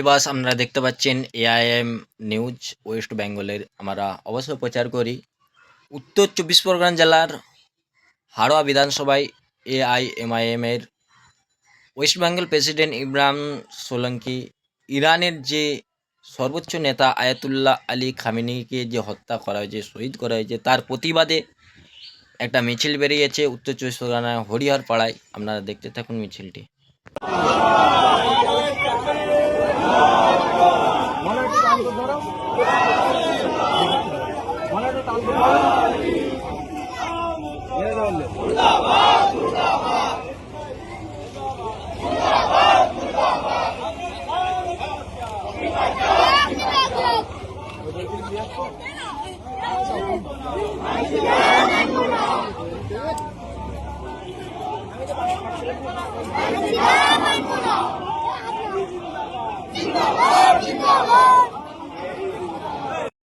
বিবাস আপনারা দেখতে পাচ্ছেন এআইএম নিউজ ওয়েস্ট বেঙ্গলের। আমরা অবশ্য প্রচার করি উত্তর 24 পরগনা জেলার হাড়োয়া বিধানসভায় এআইএমআইএম এর ওয়েস্ট বেঙ্গল প্রেসিডেন্ট ইব্রাহিম সোলঙ্কি ইরানের যে সর্বোচ্চ নেতা আয়াতুল্লাহ আলী খামেনিকে যে হত্যা করা হয়েছে, শহীদ করা হয়েছে, তার প্রতিবাদে একটা মিছিল বেরিয়েছে উত্তর 24 পরগনার হরিহর পাড়ায়। আপনারা দেখতে থাকুন মিছিলটি। জিন্দাবাদ জিন্দাবাদ